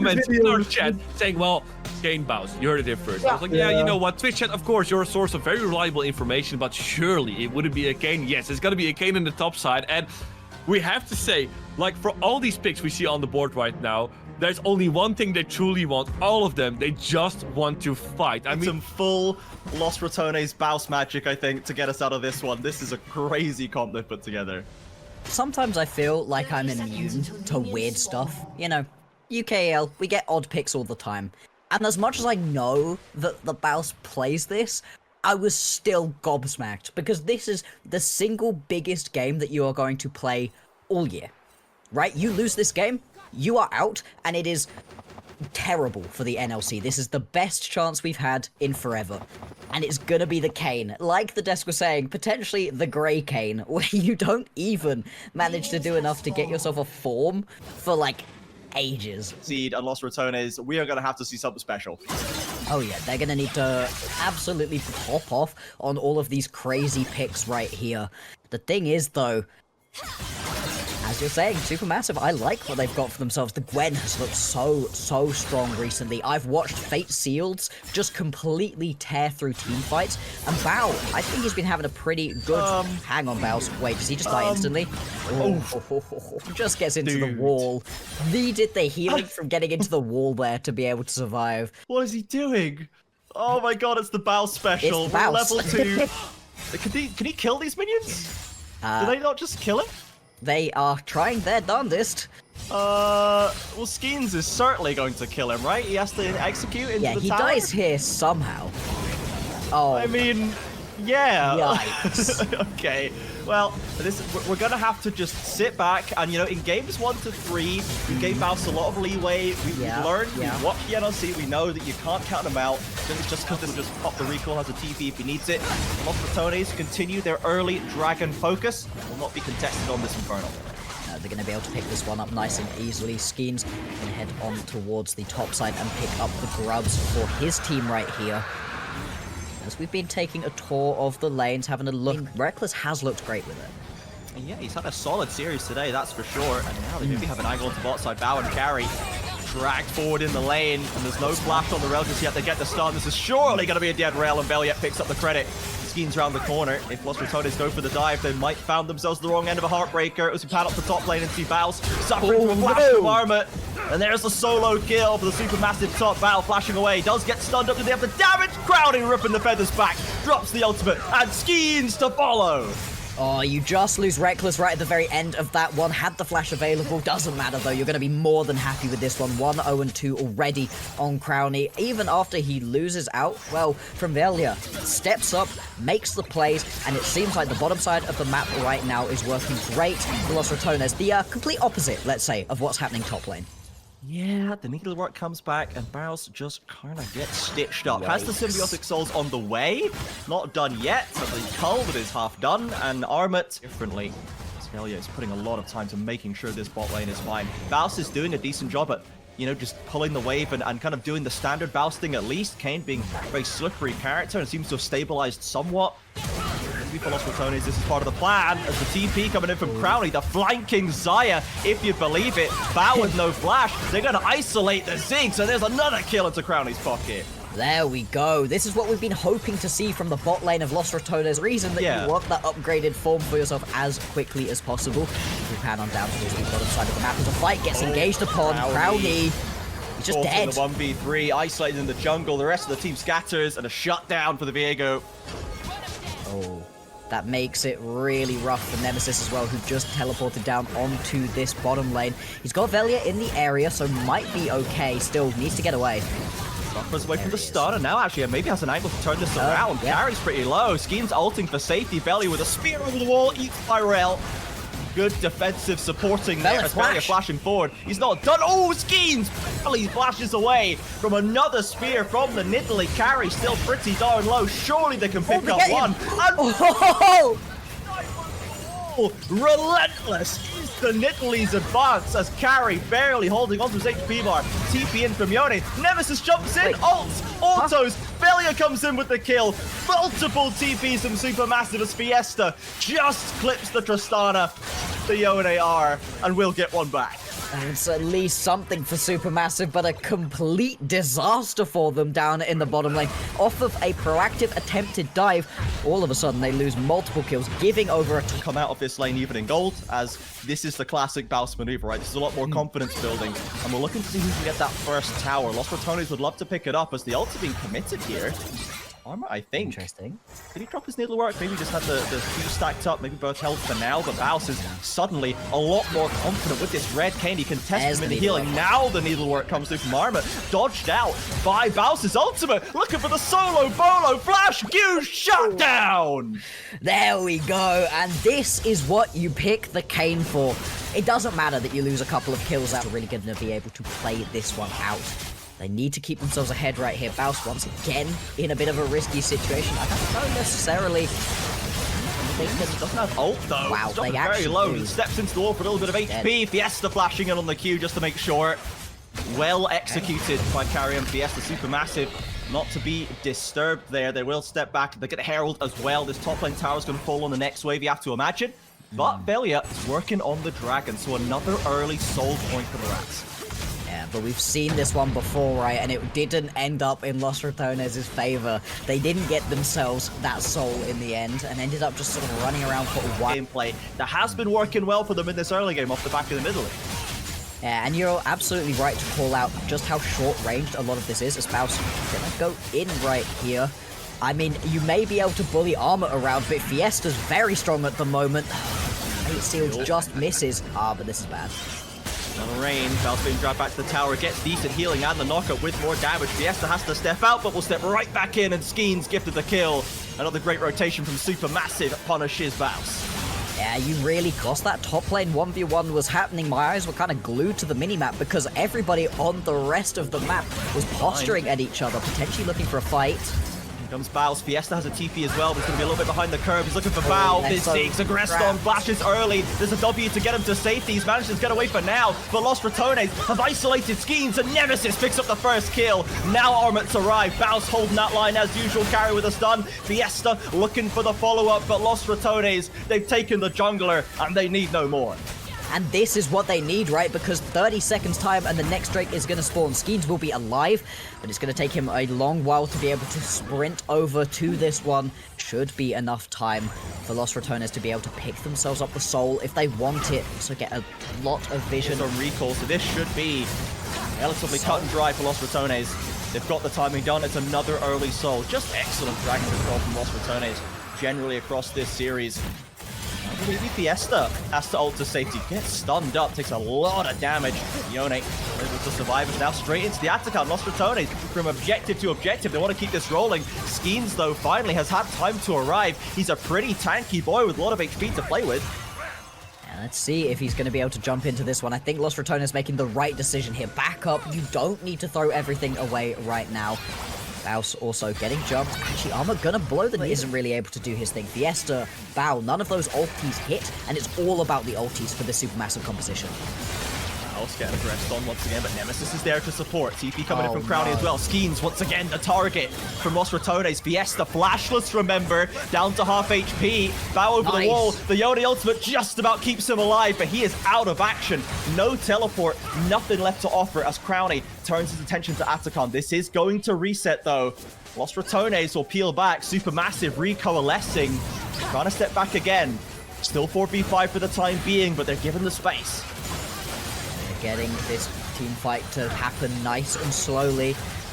comments in our chat saying, well, KAYN BAUS, you heard it first. I was like, yeah, you know what, Twitch chat, of course, you're a source of very reliable information, but surely it wouldn't be a KAYN. Yes, it's gonna be a KAYN in the top side, and we have to say, like, for all these picks we see on the board right now, there's only one thing they truly want. All of them, they just want to fight. I mean, some full Los Ratones BAUS magic, I think, to get us out of this one. This is a crazy comp they've put together. Sometimes I feel like I'm immune to weird stuff. You know, UKL, we get odd picks all the time. And as much as I know that the BAUS plays this, I was still gobsmacked, because this is the single biggest game that you are going to play all year. Right? You lose this game, you are out, and it is terrible for the NLC. This is the best chance we've had in forever. And it's gonna be the KAYN. Like the desk was saying, potentially the grey KAYN, where you don't even manage to do enough to get yourself a form for, like, ages. Seed and Los Ratones, we are going to have to see something special. Oh yeah, they're gonna need to absolutely pop off on all of these crazy picks right here. The thing is, though, as you're saying, Supermassive, I like what they've got for themselves. The Gwen has looked so strong recently. I've watched Fate Sealed just completely tear through team fights. And Bao, I think he's been having a pretty good... Hang on, Bao. Wait, does he just die instantly? Just gets into the wall. Needed the healing from getting into the wall there to be able to survive. What is he doing? Oh my god, it's the BAUS special. It's the BAUS. Level 2. Can he kill these minions? Do they not just kill him? They are trying their darndest. Well, Skeens is certainly going to kill him, right? He has to execute into the tower? Yeah, he dies here somehow. Oh. I mean, yeah. Yikes. Okay. Well, we're going to have to just sit back and, you know, in games 1 to 3, we gave BAUS a lot of leeway. We've learned, we've watched the NLC, we know that you can't count them out. It's just because it'll just pop the recall, has a TP if he needs it. Los Ratones continue their early dragon focus. Will not be contested on this Inferno. They're going to be able to pick this one up nice and easily. Skeens can head on towards the top side and pick up the grubs for his team right here. As we've been taking a tour of the lanes, having a look, Reckless has looked great with it. Yeah, he's had a solid series today, that's for sure. And now they maybe have an angle to bot side. Bao and Carry dragged forward in the lane, and there's no flash on the rail just yet. They get the stun. This is surely going to be a dead rail, and Belliet picks up the credit. Skeens around the corner. If Los Ratones go for the dive, they might found themselves the wrong end of a Heartbreaker. As we pad up the top lane and see BAUS suffering from a flash from Armor. And there's the solo kill for the Supermassive top. Bao flashing away. Does get stunned up. Do they have the damage? Crowning, ripping the feathers back. Drops the ultimate. And Skeens to follow. Oh, you just lose Reckless right at the very end of that one. Had the flash available. Doesn't matter, though. You're going to be more than happy with this one. 1-0-2 already on Crowny. Even after he loses out, well, from Velia, steps up, makes the plays, and it seems like the bottom side of the map right now is working great for Los Ratones. The complete opposite, let's say, of what's happening top lane. Yeah, the needlework comes back, and BAUS just kind of gets stitched up. Has the Symbiotic Souls on the way? Not done yet, but the Culbert is half done, and Armut differently. Australia is putting a lot of time to making sure this bot lane is fine. BAUS is doing a decent job at, you know, just pulling the wave and kind of doing the standard BAUS thing at least. KAYN being a very slippery character and seems to have stabilized somewhat. For Los Ratones, this is part of the plan. As the TP coming in from Crowley, the flanking Xayah, if you believe it. Bao with no flash. They're going to isolate the Ziggs, and there's another kill into Crowley's pocket. There we go. This is what we've been hoping to see from the bot lane of Los Ratones. Reason that you want that upgraded form for yourself as quickly as possible. We pan on down towards the bottom side of the map as a fight gets engaged upon. Crowley. He's just dead. The 1v3, isolated in the jungle. The rest of the team scatters, and a shutdown for the Viego. Oh. That makes it really rough for Nemesis as well, who just teleported down onto this bottom lane. He's got Velia in the area, so might be okay. Still needs to get away. Suffers away from the stun, and now actually maybe has an angle to turn this around. Carry's pretty low. Skeens ulting for safety. Velia with a spear over the wall, eats by rail. Good defensive supporting there as Velia flashing forward. He's not done. Oh, Skeens! He flashes away from another spear from the Nidalee. Carry still pretty darn low. Surely they can pick up one. And relentless is the Nidalee's advance as Carry barely holding onto his HP bar. TP in from Yone. Nemesis jumps in. Ults. Autos. Velia comes in with the kill. Multiple TPs from Supermassive as Fiesta just clips the Tristana. The Yone R, and we'll get one back. It's at least something for Supermassive, but a complete disaster for them down in the bottom lane. Off of a proactive attempted dive, all of a sudden they lose multiple kills, giving over a come out of this lane even in gold, as this is the classic BAUS maneuver, right? This is a lot more confidence building, and we're looking to see who can get that first tower. Los Ratones would love to pick it up as the ults are being committed here. Armor, I think. Interesting. Did he drop his needlework? Maybe just had the Q stacked up, maybe both held for now, but BAUS is suddenly a lot more confident with this red KAYN. He can test him in the healing. Now the needlework comes through from Armor, dodged out by BAUS's ultimate, looking for the solo bolo flash, Q shut down! There we go, and this is what you pick the KAYN for. It doesn't matter that you lose a couple of kills out. You're really going to be able to play this one out. They need to keep themselves ahead right here. BAUS once again in a bit of a risky situation. I don't know necessarily. They doesn't have ult though. Wow, they very low. Steps into the wall for a little bit of HP. Fiesta flashing in on the Q just to make sure. Well executed by Carry and Fiesta. Supermassive not to be disturbed there. They will step back. They get Herald as well. This top lane tower is going to fall on the next wave, you have to imagine. But Velia is working on the Dragon, so another early soul point for the Rats. Yeah, but we've seen this one before, right? And it didn't end up in Los Ratones' favor. They didn't get themselves that soul in the end and ended up just sort of running around for a while. Gameplay that has been working well for them in this early game off the back of the middle lane. Yeah, and you're absolutely right to call out just how short-ranged a lot of this is, as BAUS gonna go in right here. I mean, you may be able to bully Armor around, but Fiesta's very strong at the moment. 8 seals just misses. But this is bad. On the rain, BAUS being dragged back to the tower, gets decent healing and the knockup with more damage. Fiesta has to step out, but will step right back in, and Skeen's gifted the kill. Another great rotation from Supermassive punishes BAUS. Yeah, you really lost that top lane 1v1 was happening. My eyes were kind of glued to the minimap because everybody on the rest of the map was posturing at each other, potentially looking for a fight. Here comes BAUS. Fiesta has a TP as well, but he's going to be a little bit behind the curve. He's looking for Bao. This takes Agreston, flashes early. There's a W to get him to safety. He's managed to get away for now, but Los Ratones have isolated Skeens, and Nemesis picks up the first kill. Now Armut's arrived. BAUS holding that line as usual, Carry with a stun. Fiesta looking for the follow-up, but Los Ratones, they've taken the jungler, and they need no more. And this is what they need, right? Because 30 seconds time and the next Drake is going to spawn. Skeens will be alive, but it's going to take him a long while to be able to sprint over to this one. Should be enough time for Los Ratones to be able to pick themselves up the soul if they want it. So get a lot of vision. On recall, so this should be relatively cut and dry for Los Ratones. They've got the timing done. It's another early soul. Just excellent dragon control from Los Ratones generally across this series. Maybe Fiesta has to ult to safety, gets stunned up, takes a lot of damage. Yone able to survive, and now straight into the Atacant. Los Ratones from objective to objective. They want to keep this rolling. Skeens, though, finally has had time to arrive. He's a pretty tanky boy with a lot of HP to play with. And let's see if he's going to be able to jump into this one. I think Los Ratones making the right decision here. Back up. You don't need to throw everything away right now. BAUS also getting jumped. Actually, Armor gonna blow the knee. Isn't really able to do his thing. Fiesta, Bao, none of those ultis hit, and it's all about the ultis for the Supermassive composition. BAUS getting aggressed on once again, but Nemesis is there to support. TP coming in from Crowley as well. Skeens once again the target from Los Ratones. Fiesta flashless, remember, down to half HP. Bao over the wall. The Yone ultimate just about keeps him alive, but he is out of action. No teleport, nothing left to offer as Crowley turns his attention to Atacant. This is going to reset though. Los Ratones will peel back. Supermassive recoalescing. Trying to step back again. Still 4v5 for the time being, but they're given the space. Getting this team fight to happen nice and slowly.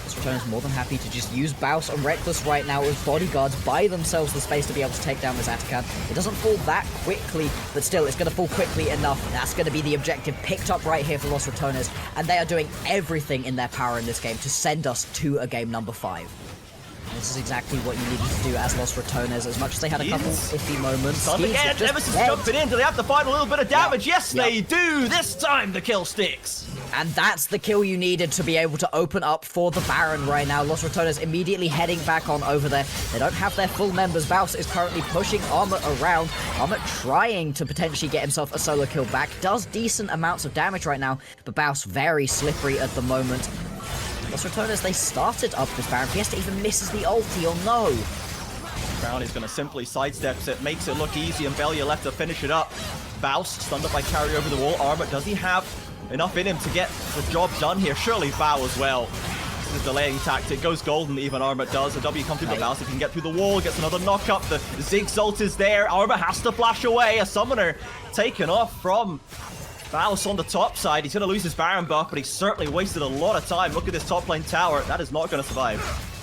Los Ratones more than happy to just use BAUS and Reckless right now as bodyguards, buy themselves the space to be able to take down this Atacant. It doesn't fall that quickly, but still, it's going to fall quickly enough. That's going to be the objective picked up right here for Los Ratones, and they are doing everything in their power in this game to send us to a game number 5. This is exactly what you needed to do as Los Ratones, as much as they had a couple iffy moments. Again, Nemesis jumping in. Do they have to find a little bit of damage? Yes, they do. This time the kill sticks. And that's the kill you needed to be able to open up for the Baron right now. Los Ratones immediately heading back on over there. They don't have their full members. BAUS is currently pushing Armor around. Armor trying to potentially get himself a solo kill back. Does decent amounts of damage right now, but BAUS very slippery at the moment. Los Ratones, they started up this Baron. Fiesta even misses the ulti, oh no! Crowley's going to simply sidestep it, makes it look easy, and Velia left to finish it up. BAUS stunned up by Carry over the wall. Armor, does he have enough in him to get the job done here. Surely BAU as well. This is a delaying tactic. Goes golden, even Armut does. A W comes through the BAUS. If he can get through the wall, gets another knock up. The Zigzalt is there. Armut has to flash away. A summoner taken off from BAUS on the top side. He's going to lose his Baron buff, but he's certainly wasted a lot of time. Look at this top lane tower. That is not going to survive.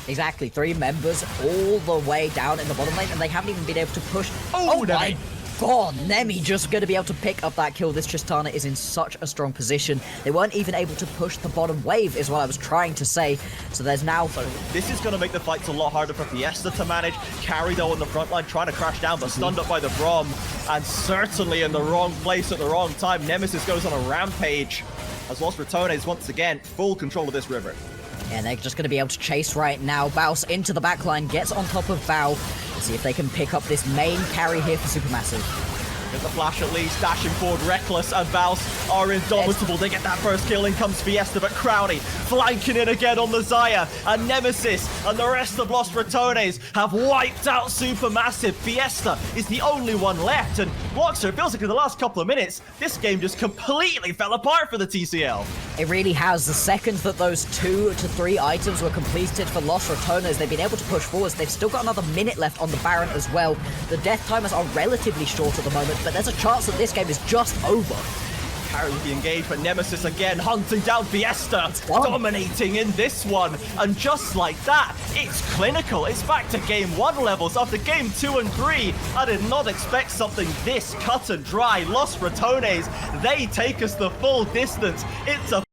Exactly, 3 members all the way down in the bottom lane, and they haven't even been able to push. Oh my God, Nemi just going to be able to pick up that kill. This Tristana is in such a strong position. They weren't even able to push the bottom wave, is what I was trying to say. So there's now... This is going to make the fights a lot harder for Fiesta to manage. Carry, though, on the front line, trying to crash down, but stunned up by the Braum. And certainly in the wrong place at the wrong time. Nemesis goes on a rampage. Has lost RATONES once again. Full control of this river. And they're just going to be able to chase right now. BAUS into the backline, gets on top of BAU. See if they can pick up this main carry here for Supermassive. Get the flash at least, dashing forward, Reckless and BAUS are indomitable. They get that first kill, in comes Fiesta, but Crowley flanking in again on the Xayah. And Nemesis and the rest of Lost Ratones have wiped out Supermassive. Fiesta is the only one left, and Bloxer, it feels like in the last couple of minutes, this game just completely fell apart for the TCL. It really has. The second that those 2 to 3 items were completed for Lost Ratones, they've been able to push forwards. They've still got another minute left on the Baron as well. The death timers are relatively short at the moment, but there's a chance that this game is just over. Carry with the engagement, Nemesis again hunting down Fiesta, dominating in this one. And just like that, it's clinical. It's back to game 1 levels after game 2 and 3. I did not expect something this cut and dry. Lost Ratones, they take us the full distance. It's a